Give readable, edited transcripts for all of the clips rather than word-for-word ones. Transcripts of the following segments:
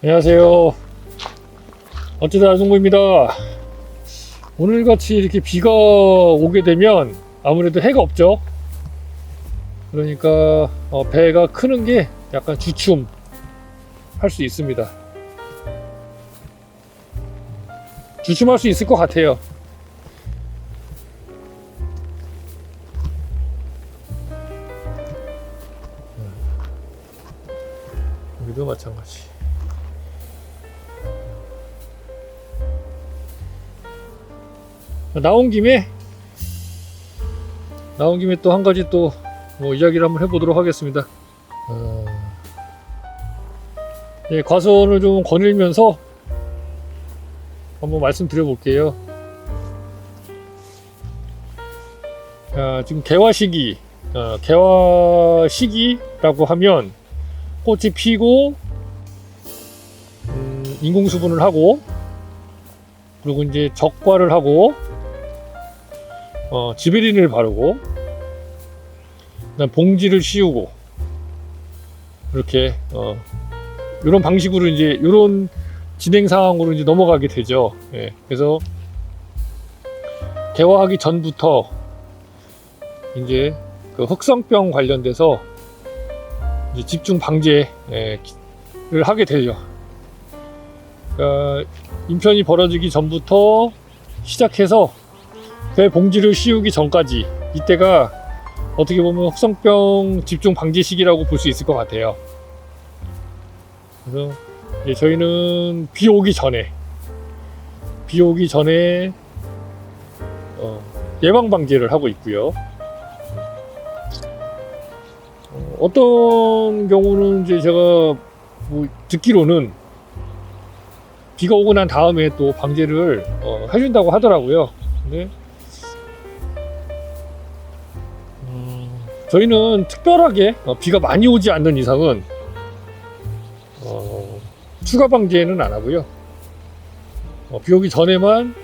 안녕하세요. 어쩌다 아송구입니다. 오늘같이 이렇게 비가 오게 되면 아무래도 해가 없죠. 그러니까 배가 크는 게 약간 주춤할 수 있습니다. 주춤할 수 있을 것 같아요. 여기도 마찬가지. 나온 김에 또 한 가지 또 이야기를 한번 해보도록 하겠습니다. 예, 과선을 좀 거닐면서 한번 말씀드려 볼게요. 지금 개화 시기라고 하면 꽃이 피고 인공수분을 하고, 그리고 이제 적과를 하고, 지베린을 바르고, 그다음 봉지를 씌우고, 이렇게 이런 방식으로 이제 이런 진행 상황으로 이제 넘어가게 되죠. 예, 그래서 개화하기 전부터 이제 그 흑성병 관련돼서 이제 집중 방제를 하게 되죠. 그러니까 인편이 벌어지기 전부터 시작해서 배 봉지를 씌우기 전까지, 이때가 어떻게 보면 흑성병 집중 방제 시기라고 볼 수 있을 것 같아요. 그래서 이제 저희는 비 오기 전에 예방 방제를 하고 있고요. 어떤 경우는 이제 제가 듣기로는 비가 오고 난 다음에 또 방제를 해준다고 하더라고요. 근데 저희는 특별하게 비가 많이 오지 않는 이상은 추가 방제는 안 하고요. 비 오기 전에만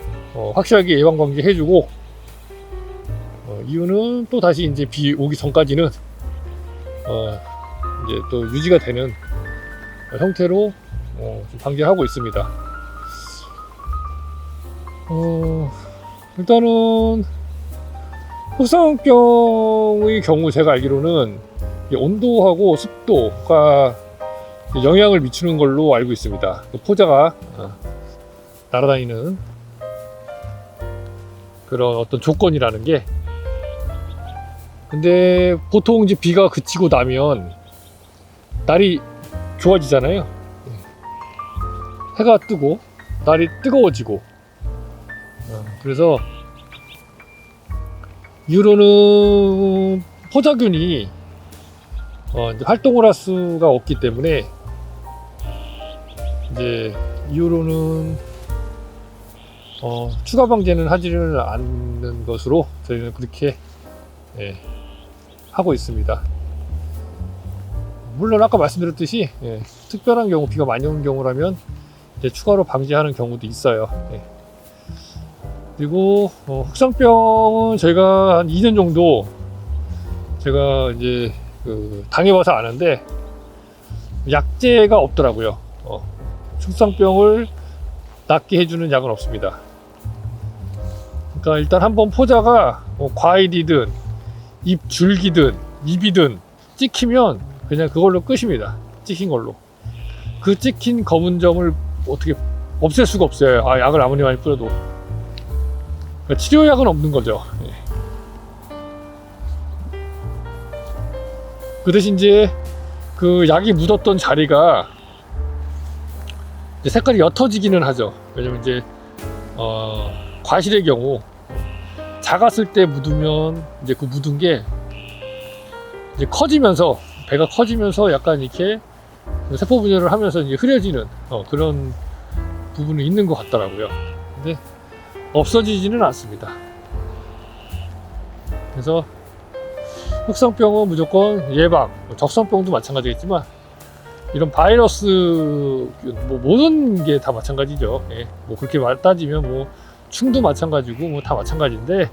확실하게 예방 방제 해주고, 이유는 또 다시 이제 비 오기 전까지는 이제 또 유지가 되는 형태로 좀 방제하고 있습니다. 일단은 흑성병의 경우 제가 알기로는 온도하고 습도가 영향을 미치는 걸로 알고 있습니다. 포자가 날아다니는 그런 어떤 조건이라는 게. 근데 보통 이제 비가 그치고 나면 날이 좋아지잖아요. 해가 뜨고 날이 뜨거워지고, 그래서 이후로는 포자균이 이제 활동을 할 수가 없기 때문에 이제 이후로는 추가 방제는 하지를 않는 것으로 저희는 그렇게 하고 있습니다. 물론 아까 말씀드렸듯이 특별한 경우, 비가 많이 오는 경우라면 이제 추가로 방제하는 경우도 있어요. 그리고 흑성병은 저희가 한 2년 정도 제가 이제 당해봐서 아는데 약제가 없더라고요. 흑성병을 낫게 해주는 약은 없습니다. 그러니까 일단 한번 포자가 과일이든 잎 줄기든 잎이든 찍히면 그냥 그걸로 끝입니다. 찍힌 걸로. 그 찍힌 검은 점을 어떻게 없앨 수가 없어요. 약을 아무리 많이 뿌려도. 그러니까 치료약은 없는 거죠. 그 대신 이제 그 약이 묻었던 자리가 이제 색깔이 옅어지기는 하죠. 왜냐면 이제 과실의 경우 작았을 때 묻으면 이제 그 묻은 게 이제 커지면서, 배가 커지면서 약간 이렇게 세포 분열을 하면서 이제 흐려지는 그런 부분이 있는 것 같더라고요. 근데 없어지지는 않습니다. 그래서 흑성병은 무조건 예방, 적성병도 마찬가지겠지만 이런 바이러스 모든 게 다 마찬가지죠. 그렇게 따지면 충도 마찬가지고 다 마찬가지인데,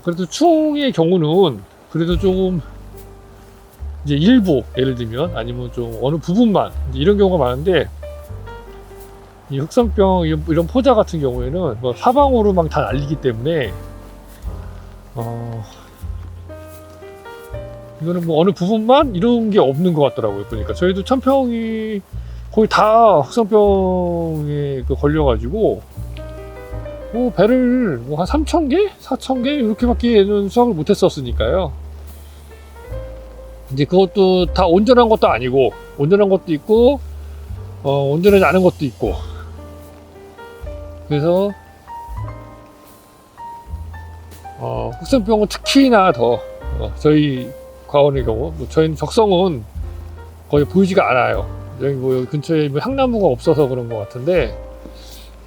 그래도 충의 경우는 그래도 조금 이제 일부 예를 들면 아니면 좀 어느 부분만 이런 경우가 많은데, 이 흑성병 이런 포자 같은 경우에는 뭐 사방으로 막 다 날리기 때문에 이거는 뭐 어느 부분만 이런 게 없는 것 같더라고요. 그러니까 저희도 천평이 거의 다 흑성병에 걸려가지고 뭐 배를 뭐 한 3,000개? 4,000개? 이렇게밖에는 수확을 못했었으니까요. 이제 그것도 다 온전한 것도 아니고, 온전한 것도 있고 온전하지 않은 것도 있고, 그래서 흑성병은 특히나 더 저희 과원의 경우, 뭐 저희는 적성은 거의 보이지가 않아요. 여기 뭐 근처에 뭐 향나무가 없어서 그런 것 같은데,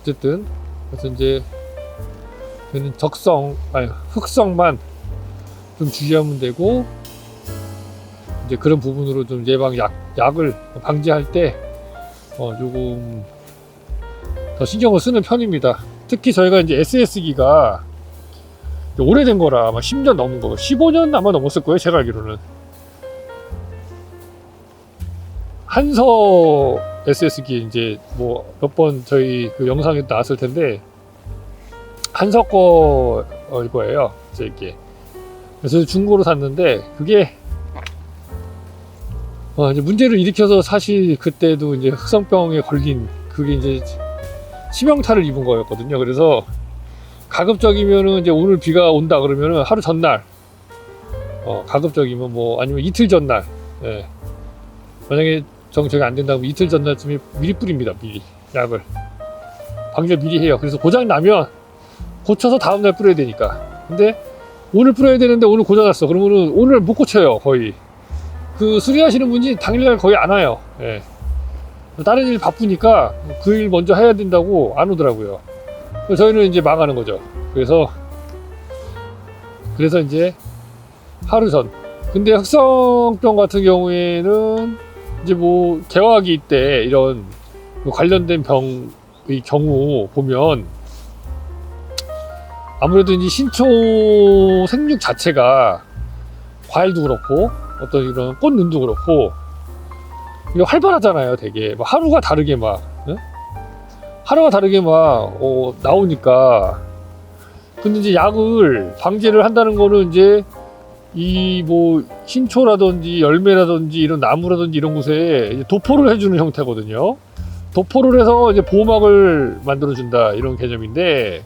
어쨌든 그래서 이제 저는 흑성만 좀 주의하면 되고, 이제 그런 부분으로 좀 예방 약을 방지할 때 조금 더 신경을 쓰는 편입니다. 특히 저희가 이제 SS기가 오래된 거라 아마 10년 넘은 거, 15년 아마 넘었을 거예요, 제가 알기로는. 한서 SS기 이제 뭐 몇 번 저희 그 영상에 나왔을 텐데, 한서 거예요, 이게. 그래서 중고로 샀는데 그게 이제 문제를 일으켜서, 사실 그때도 이제 흑성병에 걸린, 그게 이제 치명타를 입은 거였거든요. 그래서 가급적이면은 이제 오늘 비가 온다 그러면은 하루 전날, 가급적이면 뭐 아니면 이틀 전날, 예. 만약에 정책이 안 된다면 이틀 전날쯤에 미리 뿌립니다. 미리 약을 방지를 미리 해요. 그래서 고장 나면 고쳐서 다음날 뿌려야 되니까. 근데 오늘 뿌려야 되는데 오늘 고장났어 그러면은 오늘 못 고쳐요. 거의 그 수리하시는 분이 당일날 거의 안 와요. 예. 다른 일 바쁘니까 그 일 먼저 해야 된다고 안 오더라고요. 그래서 저희는 이제 망하는 거죠. 그래서 이제 하루 전. 근데 흑성병 같은 경우에는 이제 뭐 개화기 때 이런 관련된 병의 경우 보면, 아무래도 이제 신초 생육 자체가, 과일도 그렇고 어떤 이런 꽃눈도 그렇고 이거 활발하잖아요. 되게 막 하루가 다르게 막 나오니까. 근데 이제 약을 방제를 한다는 거는 이제 이 뭐 신초라든지 열매라든지 이런 나무라든지 이런 곳에 도포를 해주는 형태거든요. 도포를 해서 이제 보호막을 만들어준다, 이런 개념인데,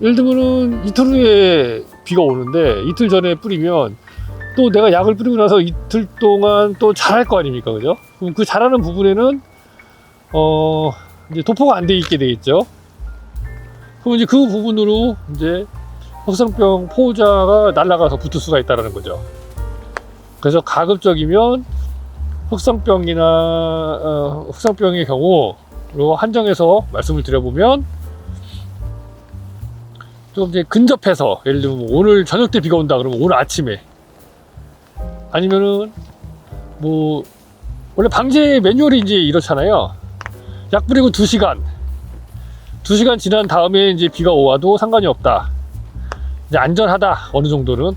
예를 들면은 이틀 후에 비가 오는데 이틀 전에 뿌리면 또 내가 약을 뿌리고 나서 이틀 동안 또 자랄 거 아닙니까, 그죠? 그럼 그 자라는 부분에는 이제 도포가 안 돼 있게 되겠죠. 그럼 이제 그 부분으로 이제 흑성병 포자가 날아가서 붙을 수가 있다는 거죠. 그래서 가급적이면 흑성병의 경우로 한정해서 말씀을 드려보면, 좀 이제 근접해서, 예를 들면 오늘 저녁 때 비가 온다 그러면 오늘 아침에, 아니면은 뭐 원래 방제 매뉴얼이 이제 이렇잖아요. 약 뿌리고 2시간 지난 다음에 이제 비가 와도 상관이 없다. 이제 안전하다, 어느 정도는.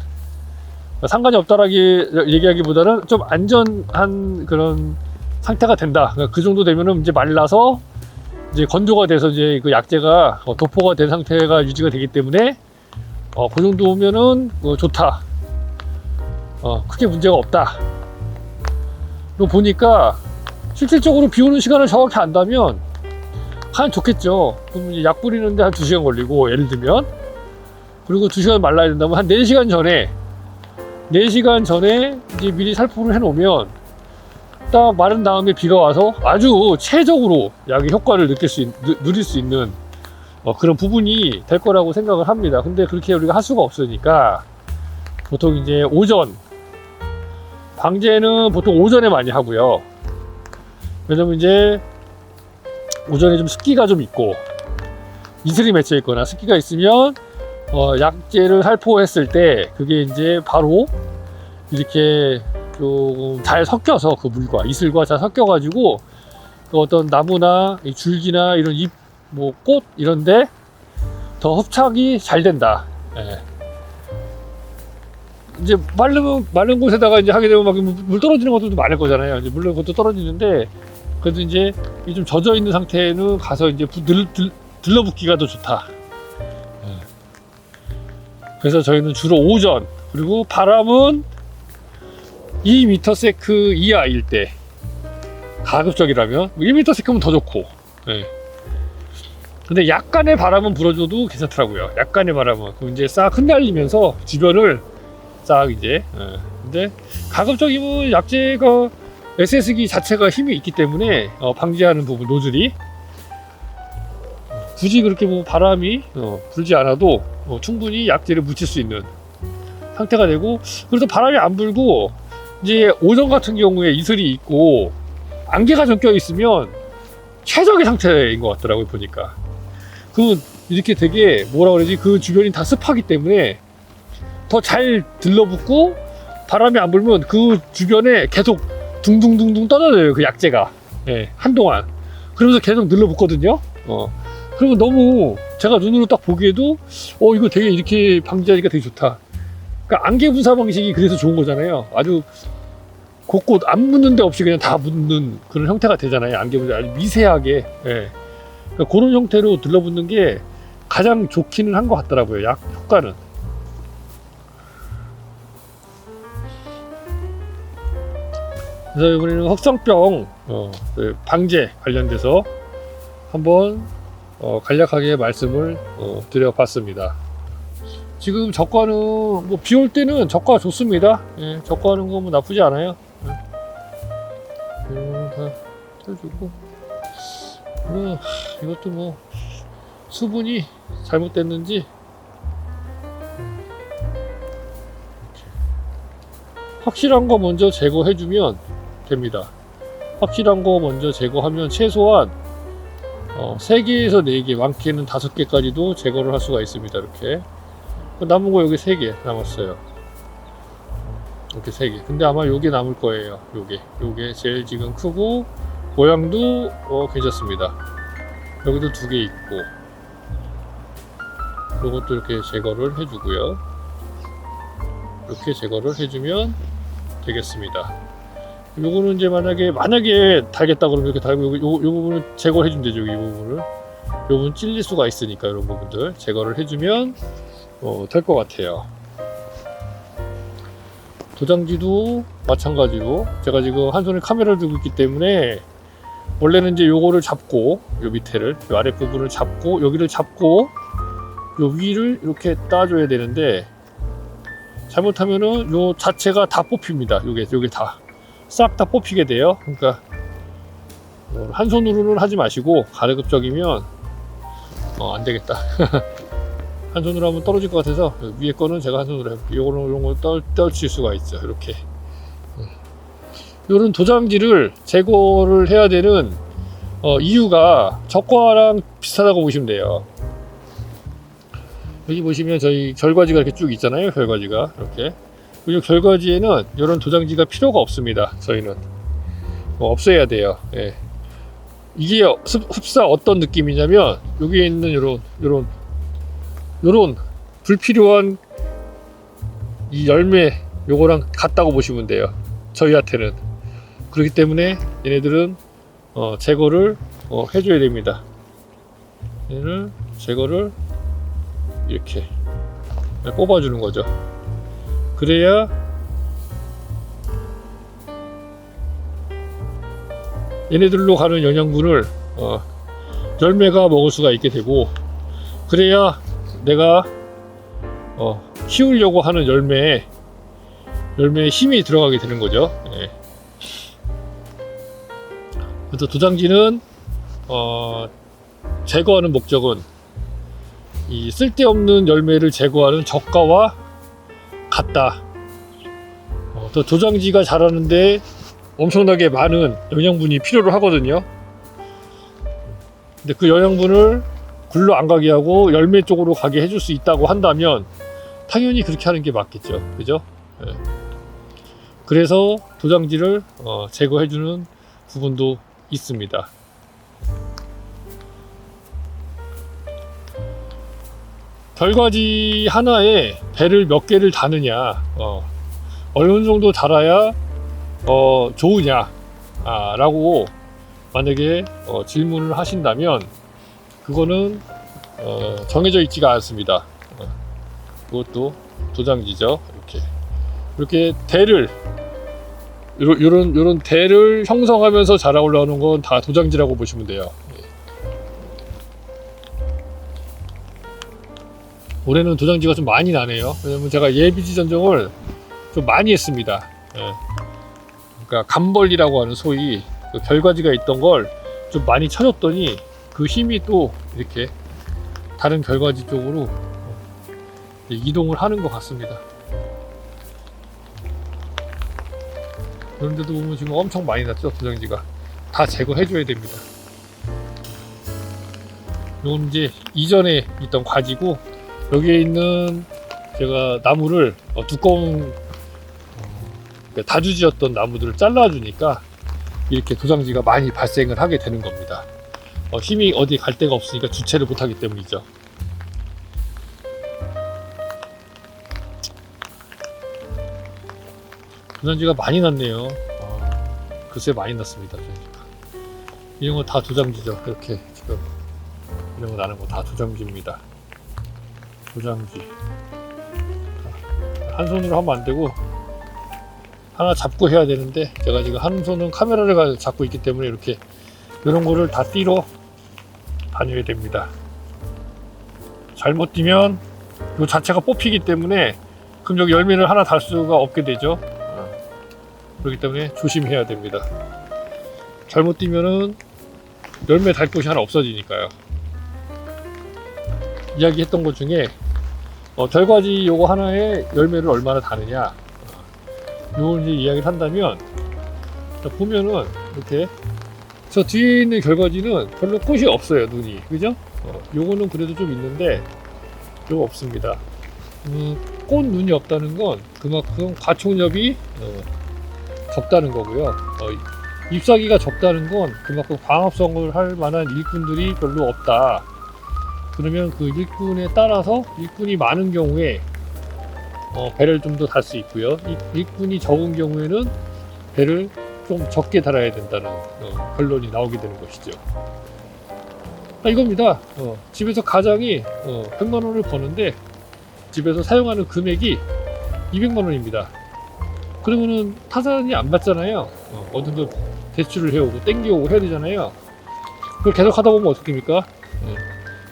상관이 없다라고 얘기하기보다는 좀 안전한 그런 상태가 된다. 그러니까 그 정도 되면은 이제 말라서 이제 건조가 돼서 이제 그 약재가 도포가 된 상태가 유지가 되기 때문에 그 정도면은 좋다. 크게 문제가 없다. 로 보니까 실질적으로 비 오는 시간을 정확히 안다면 하면 좋겠죠. 그럼 이제 약 뿌리는데 한 2시간 걸리고, 예를 들면, 그리고 2시간 말라야 된다면 한 4시간 전에 이제 미리 살포를 해 놓으면 딱 마른 다음에 비가 와서 아주 최적으로 약의 효과를 누릴 수 있는 그런 부분이 될 거라고 생각을 합니다. 근데 그렇게 우리가 할 수가 없으니까 보통 이제 오전, 방제는 보통 오전에 많이 하고요. 왜냐면 이제 오전에 좀 습기가 좀 있고 이슬이 맺혀 있거나 습기가 있으면 약재를 살포했을 때 그게 이제 바로 이렇게 조금 잘 섞여서, 그 물과 이슬과 잘 섞여 가지고 어떤 나무나 줄기나 이런 잎, 뭐 꽃 이런데 더 흡착이 잘 된다. 예. 이제 마른 곳에다가 이제 하게 되면 막 물 떨어지는 것들도 많을 거잖아요. 이제 물론 그것도 떨어지는데, 그래도 이제 이 좀 젖어 있는 상태는 가서 이제 들러붙기가 더 좋다. 그래서 저희는 주로 오전, 그리고 바람은 2msec 이하일 때, 가급적이라면 1msec면 더 좋고. 근데 약간의 바람은 불어줘도 괜찮더라고요. 약간의 바람은 그럼 이제 싹 흩날리면서 주변을 싹 이제. 근데 가급적이면 약재가 SS기 자체가 힘이 있기 때문에 방지하는 부분, 노즐이 굳이 그렇게 뭐 바람이 불지 않아도 충분히 약재를 묻힐 수 있는 상태가 되고, 그래서 바람이 안 불고 이제 오전 같은 경우에 이슬이 있고 안개가 좀 껴 있으면 최적의 상태인 것 같더라고요, 보니까. 그 이렇게 되게 뭐라 그러지, 그 주변이 다 습하기 때문에 더 잘 들러붙고, 바람이 안 불면 그 주변에 계속 둥둥둥둥 떠다녀요, 그 약재가. 한동안 그러면서 계속 늘러붙거든요. 그리고 너무 제가 눈으로 딱 보기에도 이거 되게 이렇게 방지하니까 되게 좋다. 그러니까 안개 분사 방식이 그래서 좋은 거잖아요. 아주 곳곳 안 묻는 데 없이 그냥 다 묻는 그런 형태가 되잖아요. 안개 분사 아주 미세하게. 그러니까 그런 형태로 들러붙는 게 가장 좋기는 한 것 같더라고요, 약 효과는. 그래서 이번에는 흑성병 방제 관련돼서 한번 간략하게 말씀을 드려봤습니다. 지금 저가는 뭐 비 올 때는 저가 좋습니다. 저가하는 거 뭐 나쁘지 않아요. 다 펴주고, 이것도 뭐 수분이 잘못됐는지 확실한 거 먼저 제거해주면 됩니다. 확실한 거 먼저 제거하면 최소한 3개에서 4개, 많게는 5개까지도 제거를 할 수가 있습니다. 이렇게 남은 거 여기 3개 남았어요. 이렇게 3개. 근데 아마 요게 남을 거예요. 요게 제일 지금 크고 모양도 괜찮습니다. 여기도 2개 있고, 요것도 이렇게 제거를 해주고요. 이렇게 제거를 해주면 되겠습니다. 요거는 이제 만약에 달겠다 그러면 이렇게 달고, 요 부분을 제거해 주면 되죠. 이 부분을. 요 부분 찔릴 수가 있으니까 이런 부분들 제거를 해주면 될 것 같아요. 도장지도 마찬가지로 제가 지금 한 손에 카메라를 들고 있기 때문에 원래는 이제 요거를 잡고, 요 밑에를, 요 아랫 부분을 잡고, 여기를 잡고 요 위를 이렇게 따줘야 되는데, 잘못하면은 요 자체가 다 뽑힙니다. 요게 싹 다 뽑히게 돼요. 그러니까 한 손으로는 하지 마시고, 가급적이면 안 되겠다. 한 손으로 하면 떨어질 것 같아서 위에 거는 제가 한 손으로 해볼게요. 요거는 떨칠 수가 있죠. 이렇게 요런 도장지를 제거를 해야 되는 이유가 저가랑 비슷하다고 보시면 돼요. 여기 보시면 저희 결과지가 이렇게 쭉 있잖아요. 결과지가 이렇게. 그리고 결과지에는 이런 도장지가 필요가 없습니다. 저희는 없애야 돼요. 이게 흡사 어떤 느낌이냐면, 여기에 있는 요런 불필요한 이 열매, 요거랑 같다고 보시면 돼요. 저희한테는. 그렇기 때문에 얘네들은 제거를 해줘야 됩니다. 얘를 제거를 이렇게 뽑아주는 거죠. 그래야 얘네들로 가는 영양분을 열매가 먹을 수가 있게 되고, 그래야 내가 키우려고 하는 열매에 힘이 들어가게 되는 거죠. 그래서 도장지는 제거하는 목적은 이 쓸데없는 열매를 제거하는 저가와 같다. 또 도장지가 자라는데 엄청나게 많은 영양분이 필요로 하거든요. 근데 그 영양분을 굴러 안 가게 하고 열매 쪽으로 가게 해줄 수 있다고 한다면 당연히 그렇게 하는 게 맞겠죠. 그죠? 그래서 도장지를 제거해주는 부분도 있습니다. 결과지 하나에 배를 몇 개를 다느냐, 어느 정도 자라야 좋으냐 라고 만약에 질문을 하신다면 그거는 정해져 있지가 않습니다. 그것도 도장지죠. 이렇게 대를 요런 대를 형성하면서 자라 올라오는 건 다 도장지라고 보시면 돼요. 올해는 도장지가 좀 많이 나네요. 왜냐면 제가 예비지 전종을 좀 많이 했습니다. 그러니까 감벌리라고 하는 소위 그 결과지가 있던 걸 좀 많이 쳐줬더니 그 힘이 또 이렇게 다른 결과지 쪽으로 이동을 하는 것 같습니다. 그런데도 보면 지금 엄청 많이 났죠. 도장지가 다 제거해줘야 됩니다. 이건 이제 이전에 있던 과지고, 여기에 있는 제가 나무를 두꺼운 다주지였던 나무들을 잘라주니까 이렇게 도장지가 많이 발생을 하게 되는 겁니다. 힘이 어디 갈 데가 없으니까 주체를 못하기 때문이죠. 도장지가 많이 났네요. 글쎄 많이 났습니다. 도장지가. 이런 거 다 도장지죠. 이렇게 지금 이런 거 나는 거 다 도장지입니다. 도장지. 한 손으로 하면 안 되고 하나 잡고 해야 되는데, 제가 지금 한 손은 카메라를 잡고 있기 때문에 이렇게 이런 거를 다 띠러 다녀야 됩니다. 잘못 띠면 이 자체가 뽑히기 때문에 그럼 여기 열매를 하나 달 수가 없게 되죠. 그렇기 때문에 조심해야 됩니다. 잘못 띠면은 열매 달 곳이 하나 없어지니까요. 이야기했던 것 중에 결과지 요거 하나에 열매를 얼마나 다느냐, 요걸 이제 이야기를 한다면, 보면은 이렇게 저 뒤에 있는 결과지는 별로 꽃이 없어요. 눈이, 그죠? 요거는 그래도 좀 있는데 요거 없습니다. 꽃 눈이 없다는 건 그만큼 과총엽이 적다는 거고요. 잎사귀가 적다는 건 그만큼 광합성을 할 만한 일꾼들이 별로 없다. 그러면 그 일꾼에 따라서 일꾼이 많은 경우에 배를 좀 더 달 수 있고요. 일꾼이 적은 경우에는 배를 좀 적게 달아야 된다는 결론이 나오게 되는 것이죠. 이겁니다. 집에서 가장이 100만 원을 버는데 집에서 사용하는 금액이 200만 원입니다. 그러면은 타산이 안 받잖아요. 어느 정도 대출을 해오고 땡겨오고 해야 되잖아요. 그걸 계속 하다 보면 어떻게 됩니까?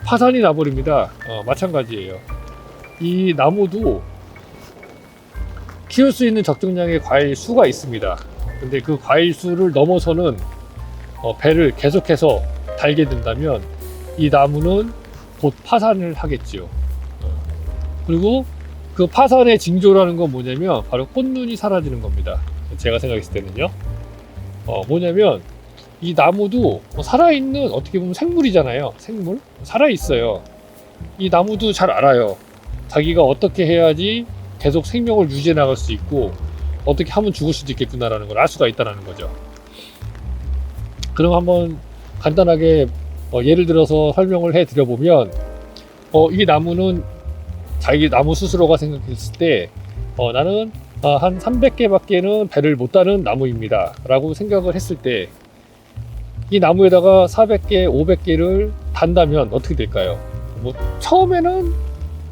파산이 나버립니다. 마찬가지예요. 이 나무도 키울 수 있는 적정량의 과일 수가 있습니다. 근데 그 과일 수를 넘어서는 배를 계속해서 달게 된다면 이 나무는 곧 파산을 하겠지요. 그리고 그 파산의 징조라는 건 뭐냐면 바로 꽃눈이 사라지는 겁니다. 제가 생각했을 때는요. 뭐냐면 이 나무도 살아있는, 어떻게 보면 생물이잖아요. 생물? 살아있어요. 이 나무도 잘 알아요. 자기가 어떻게 해야지 계속 생명을 유지해 나갈 수 있고 어떻게 하면 죽을 수도 있겠구나라는 걸 알 수가 있다는 거죠. 그럼 한번 간단하게 예를 들어서 설명을 해 드려보면, 이 나무는 자기 나무 스스로가 생각했을 때 나는 한 300개밖에는 배를 못 다는 나무입니다 라고 생각을 했을 때, 이 나무에다가 400개, 500개를 단다면 어떻게 될까요? 처음에는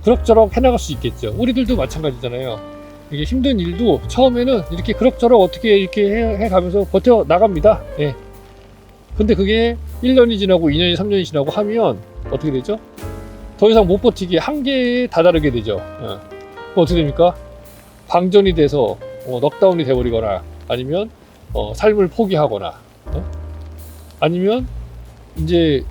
그럭저럭 해나갈 수 있겠죠. 우리들도 마찬가지잖아요. 이게 힘든 일도 처음에는 이렇게 그럭저럭 어떻게 이렇게 해가면서 버텨 나갑니다. 예. 근데 그게 1년이 지나고 2년이 3년이 지나고 하면 어떻게 되죠? 더 이상 못 버티게 한계에 다다르게 되죠. 어떻게 됩니까? 방전이 돼서 넉다운이 돼버리거나, 아니면 삶을 포기하거나, 아니면 이제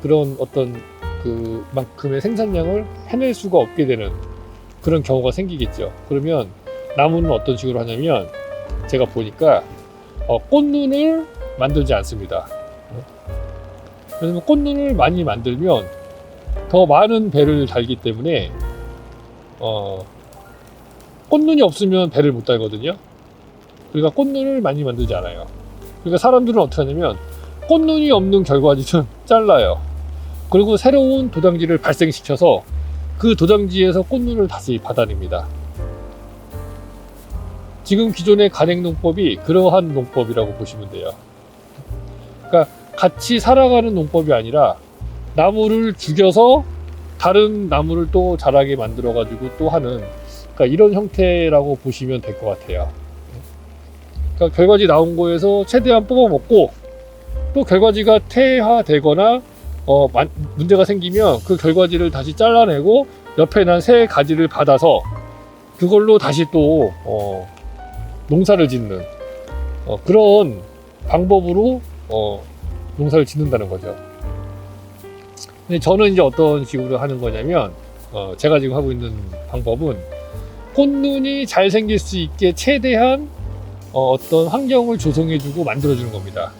그런 어떤 그만큼의 생산량을 해낼 수가 없게 되는 그런 경우가 생기겠죠. 그러면 나무는 어떤 식으로 하냐면, 제가 보니까 꽃눈을 만들지 않습니다. 왜냐면 꽃눈을 많이 만들면 더 많은 배를 달기 때문에 꽃눈이 없으면 배를 못 달거든요. 그러니까 꽃눈을 많이 만들지 않아요. 그러니까 사람들은 어떻게 하냐면 꽃눈이 없는 결과지는 잘라요. 그리고 새로운 도장지를 발생시켜서 그 도장지에서 꽃눈을 다시 받아냅니다. 지금 기존의 간행농법이 그러한 농법이라고 보시면 돼요. 그러니까 같이 살아가는 농법이 아니라 나무를 죽여서 다른 나무를 또 자라게 만들어 가지고 또 하는, 그러니까 이런 형태라고 보시면 될 것 같아요. 그러니까 결과지 나온 거에서 최대한 뽑아 먹고, 또 결과지가 퇴화되거나 문제가 생기면 그 결과지를 다시 잘라내고 옆에 난 새 가지를 받아서 그걸로 다시 또 농사를 짓는 그런 방법으로 농사를 짓는다는 거죠. 근데 저는 이제 어떤 식으로 하는 거냐면, 제가 지금 하고 있는 방법은 꽃눈이 잘 생길 수 있게 최대한 어떤 환경을 조성해주고 만들어주는 겁니다.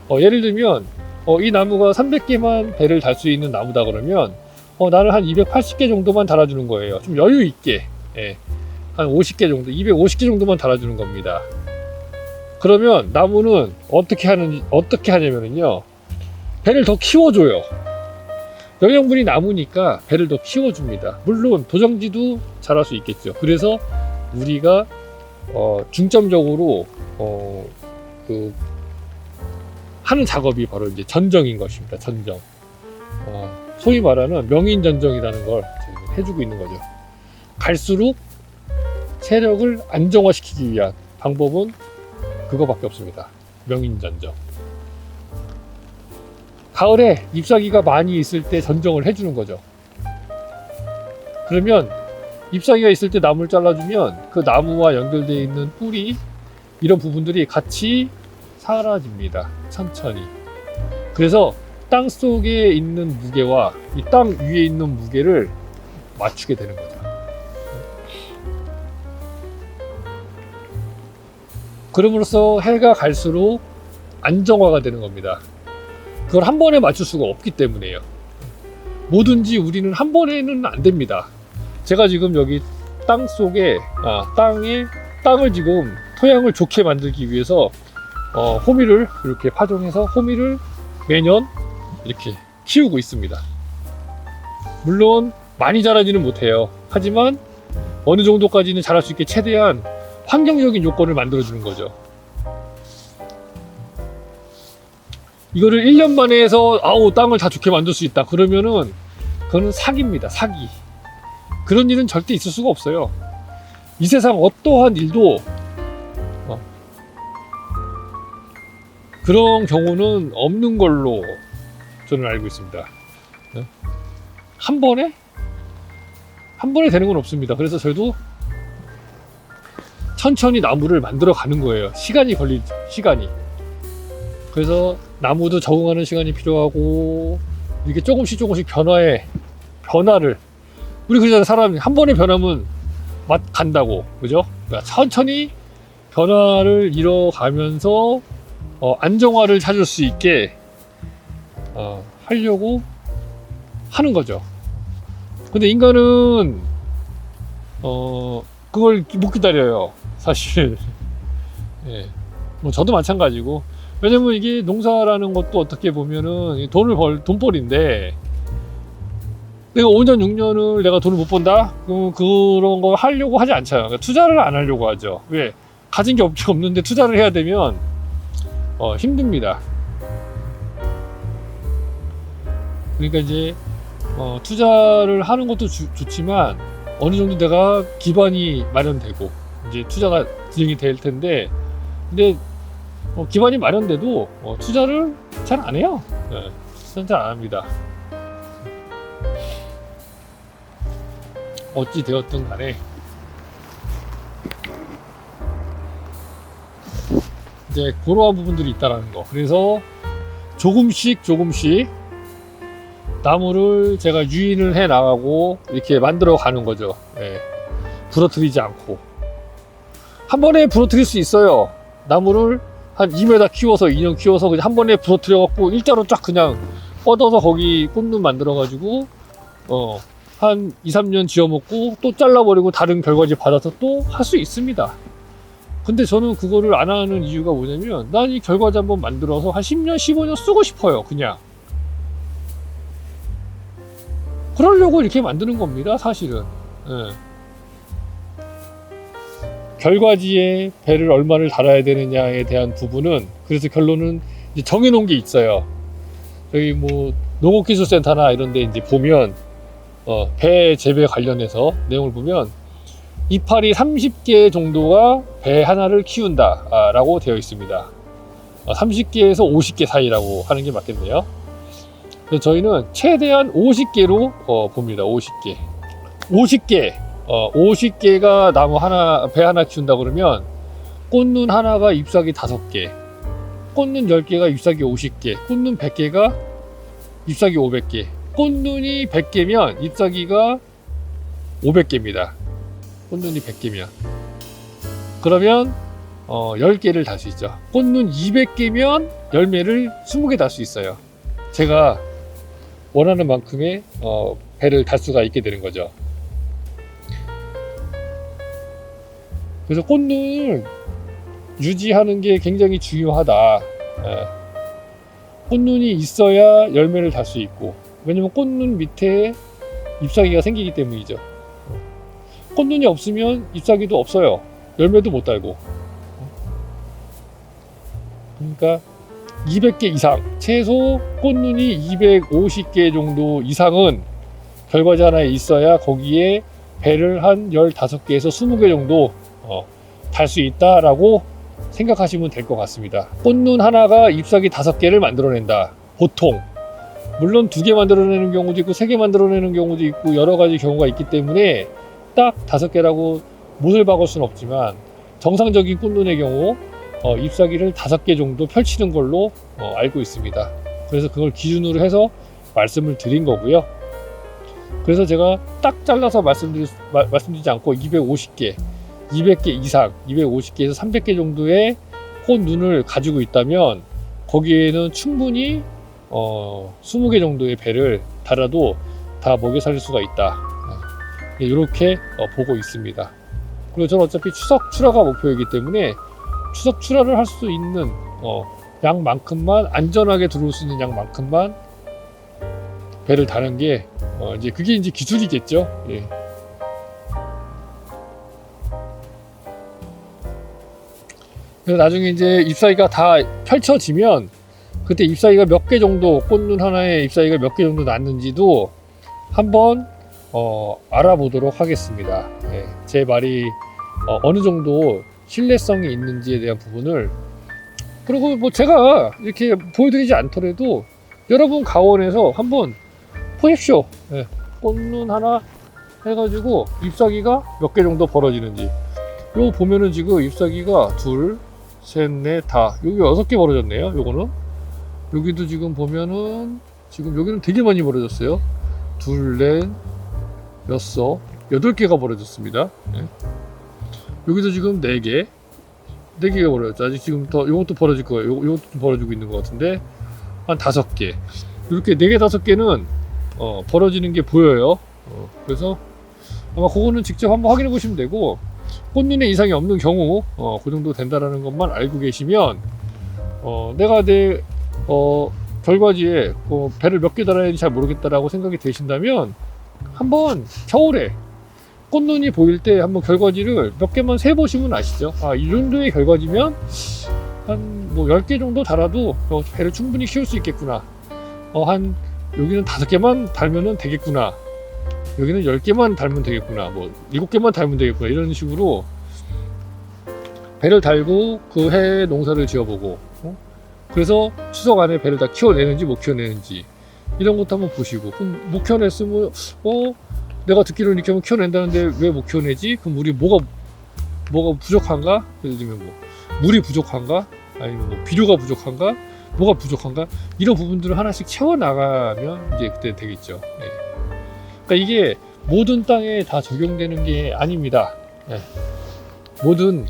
예를 들면 이 나무가 300개만 배를 달 수 있는 나무다 그러면 나는 한 280개 정도만 달아주는 거예요. 좀 여유 있게. 예. 한 50개 정도, 250개 정도만 달아주는 겁니다. 그러면 나무는 어떻게 하냐면요, 배를 더 키워줘요. 영양분이 남으니까 배를 더 키워줍니다. 물론 도장지도 자랄 수 있겠죠. 그래서 우리가 중점적으로 하는 작업이 바로 이제 전정인 것입니다. 전정. 소위 말하는 명인전정이라는 걸 해주고 있는 거죠. 갈수록 체력을 안정화시키기 위한 방법은 그거밖에 없습니다. 명인전정. 가을에 잎사귀가 많이 있을 때 전정을 해주는 거죠. 그러면 잎사귀가 있을 때 나무를 잘라주면 그 나무와 연결되어 있는 뿌리, 이런 부분들이 같이 사라집니다. 천천히. 그래서 땅 속에 있는 무게와 이 땅 위에 있는 무게를 맞추게 되는 거죠. 그럼으로써 해가 갈수록 안정화가 되는 겁니다. 그걸 한 번에 맞출 수가 없기 때문에요. 뭐든지 우리는 한 번에는 안 됩니다. 제가 지금 여기 땅 속에 땅을 지금 토양을 좋게 만들기 위해서 호미를 이렇게 파종해서 호미를 매년 이렇게 키우고 있습니다. 물론 많이 자라지는 못해요. 하지만 어느 정도까지는 자랄 수 있게 최대한 환경적인 요건을 만들어주는 거죠. 이거를 1년 만에 해서 땅을 다 좋게 만들 수 있다 그러면은 그거는 사기입니다. 사기. 그런 일은 절대 있을 수가 없어요. 이 세상 어떠한 일도 그런 경우는 없는 걸로 저는 알고 있습니다. 한 번에 되는 건 없습니다. 그래서 저희도 천천히 나무를 만들어 가는 거예요. 시간이 걸리죠. 시간이. 그래서 나무도 적응하는 시간이 필요하고, 이렇게 조금씩 변화를, 우리 그러잖아요. 사람이 한 번에 변하면 맛 간다고, 그죠? 그러니까 천천히 변화를 이뤄가면서 안정화를 찾을 수 있게 하려고 하는 거죠. 근데 인간은 그걸 못 기다려요, 사실. 예. 뭐 저도 마찬가지고. 왜냐면 이게 농사라는 것도 어떻게 보면은 돈벌인데, 내가 5년, 6년을 내가 돈을 못 번다? 그럼 그런 거 하려고 하지 않잖아요. 그러니까 투자를 안 하려고 하죠. 왜? 가진 게 없는데 투자를 해야 되면 힘듭니다. 그러니까 이제 투자를 하는 것도 좋지만 어느 정도 내가 기반이 마련되고 이제 투자가 진행이 될 텐데, 근데 기반이 마련돼도 투자를 잘 안 해요. 네, 투자는 잘 안 합니다. 어찌 되었든 간에 이제 그러한 부분들이 있다라는 거. 그래서 조금씩 나무를 제가 유인을 해 나가고 이렇게 만들어 가는 거죠. 네. 부러뜨리지 않고. 한 번에 부러뜨릴 수 있어요. 나무를 한 2m 키워서 2년 키워서 그냥 한 번에 부러뜨려 갖고 일자로 쫙 그냥 뻗어서 거기 꽃눈 만들어 가지고 한 2, 3년 지어먹고 또 잘라버리고 다른 결과지 받아서 또 할 수 있습니다. 근데 저는 그거를 안 하는 이유가 뭐냐면, 난 이 결과지 한번 만들어서 한 10년, 15년 쓰고 싶어요. 그냥 그러려고 이렇게 만드는 겁니다, 사실은. 예. 결과지에 배를 얼마를 달아야 되느냐에 대한 부분은, 그래서 결론은 이제 정해놓은 게 있어요. 저희 뭐 농업기술센터나 이런 데 이제 보면 배 재배 관련해서 내용을 보면 이파리 30개 정도가 배 하나를 키운다 라고 되어 있습니다. 30개에서 50개 사이라고 하는 게 맞겠네요. 그래서 저희는 최대한 50개로 봅니다. 50개 50개가 나무 하나, 배 하나 키운다 그러면 꽃눈 하나가 잎사귀 5개, 꽃눈 10개가 잎사귀 50개, 꽃눈 100개가 잎사귀 500개, 꽃눈이 100개면 잎사귀가 500개입니다. 꽃눈이 100개면. 그러면 10개를 달 수 있죠. 꽃눈 200개면 열매를 20개 달 수 있어요. 제가 원하는 만큼의 배를 달 수가 있게 되는 거죠. 그래서 꽃눈을 유지하는 게 굉장히 중요하다. 꽃눈이 있어야 열매를 달 수 있고, 왜냐면 꽃눈 밑에 잎사귀가 생기기 때문이죠. 꽃눈이 없으면 잎사귀도 없어요. 열매도 못 달고. 그러니까 200개 이상, 최소 꽃눈이 250개 정도 이상은 결과지 하나에 있어야 거기에 배를 한 15개에서 20개 정도 달 수 있다라고 생각하시면 될 것 같습니다. 꽃눈 하나가 잎사귀 5개를 만들어낸다. 보통. 물론 2개 만들어내는 경우도 있고 3개 만들어내는 경우도 있고 여러 가지 경우가 있기 때문에 딱 5개라고 못을 박을 수는 없지만, 정상적인 꽃눈의 경우 잎사귀를 5개 정도 펼치는 걸로 알고 있습니다. 그래서 그걸 기준으로 해서 말씀을 드린 거고요. 그래서 제가 딱 잘라서 말씀드리지 않고 250개, 200개 이상, 250개에서 300개 정도의 꽃눈을 가지고 있다면 거기에는 충분히 20개 정도의 배를 달아도 다 먹여 살릴 수가 있다. 이렇게 보고 있습니다. 그리고 저는 어차피 추석 출하가 목표이기 때문에 추석 출하를 할 수 있는 양만큼만, 안전하게 들어올 수 있는 양만큼만 배를 다는 게 이제 그게 이제 기술이겠죠. 예. 그래서 나중에 이제 잎사귀가 다 펼쳐지면 그때 잎사귀가 몇 개 정도, 꽃눈 하나에 잎사귀가 몇 개 정도 났는지도 한번 알아보도록 하겠습니다. 예. 제 말이 어느 정도 신뢰성이 있는지에 대한 부분을, 그리고 뭐 제가 이렇게 보여드리지 않더라도 여러분 가원에서 한번 보십시오. 예. 꽃눈 하나 해가지고 잎사귀가 몇 개 정도 벌어지는지. 요거 보면은 지금 잎사귀가 둘, 셋, 넷, 다 여기 6개 벌어졌네요. 요거는 여기도 지금 보면은 지금 여기는 되게 많이 벌어졌어요. 둘, 넷, 여섯, 8개가 벌어졌습니다. 예. 여기도 지금 4개가 벌어졌죠. 아직 지금 더 요것도 벌어질 거예요. 요것도 좀 벌어지고 있는 것 같은데 한 5개, 이렇게 4개, 5개는 벌어지는 게 보여요. 그래서 아마 그거는 직접 한번 확인해 보시면 되고, 꽃눈에 이상이 없는 경우 그 정도 된다라는 것만 알고 계시면 내가 내 결과지에 배를 몇 개 달아야 되는지 잘 모르겠다라고 생각이 되신다면 한번 겨울에 꽃눈이 보일 때 한번 결과지를 몇 개만 세 보시면 아시죠. 이 정도의 결과지면 한 뭐 10개 정도 달아도 배를 충분히 키울 수 있겠구나. 한 여기는 5개만 달면은 되겠구나. 여기는 10개만 달면 되겠구나. 뭐 7개만 달면 되겠구나. 이런 식으로 배를 달고 그 해에 농사를 지어보고, 그래서 추석 안에 배를 다 키워내는지 못 키워내는지 이런 것도 한번 보시고, 그럼 못 키워냈으면 내가 듣기로는 이렇게 하면 키워낸다는데 왜 못 키워내지? 그럼 우리 뭐가 부족한가? 예를 들면 뭐 물이 부족한가? 아니면 뭐 비료가 부족한가? 뭐가 부족한가? 이런 부분들을 하나씩 채워나가면 이제 그때 되겠죠. 네. 그러니까 이게 모든 땅에 다 적용되는 게 아닙니다. 네. 모든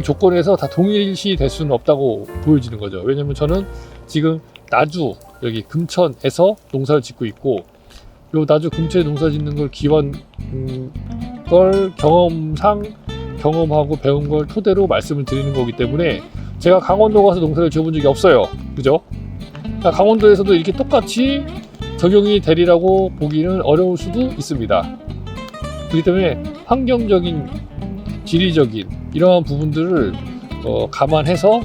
조건에서 다 동일시 될 수는 없다고 보여지는 거죠. 왜냐면 저는 지금 나주 여기 금천에서 농사를 짓고 있고, 요 나주 금천에 농사 짓는 걸 걸 경험하고 배운 걸 토대로 말씀을 드리는 거기 때문에 제가 강원도 가서 농사를 지어본 적이 없어요. 그죠? 그러니까 강원도에서도 이렇게 똑같이 적용이 되리라고 보기는 어려울 수도 있습니다. 그렇기 때문에 환경적인 지리적인 이러한 부분들을 감안해서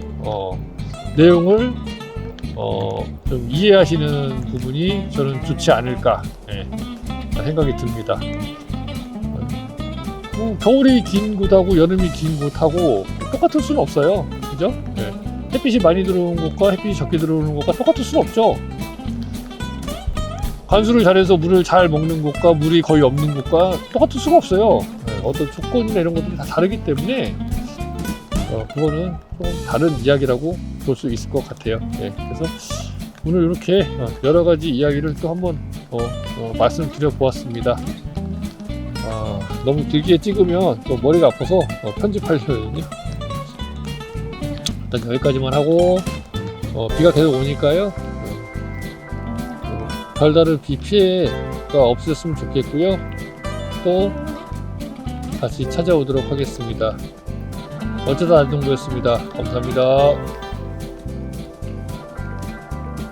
내용을 좀 이해하시는 부분이 저는 좋지 않을까 생각이 듭니다. 겨울이 긴 곳하고 여름이 긴 곳하고 똑같을 수는 없어요. 그죠? 햇빛이 많이 들어오는 곳과 햇빛이 적게 들어오는 곳과 똑같을 수는 없죠. 관수를 잘해서 물을 잘 먹는 곳과 물이 거의 없는 곳과 똑같을 수가 없어요. 어떤 조건이나 이런 것들이 다 다르기 때문에 그거는 좀 다른 이야기라고 볼 수 있을 것 같아요. 그래서 오늘 이렇게 여러 가지 이야기를 또 한번 말씀드려 보았습니다. 너무 길게 찍으면 또 머리가 아파서 편집하려거든요. 일단 여기까지만 하고 비가 계속 오니까요. 별다른 비 피해가 없었으면 좋겠고요. 또 다시 찾아오도록 하겠습니다. 어쩌다 안정도였습니다. 감사합니다.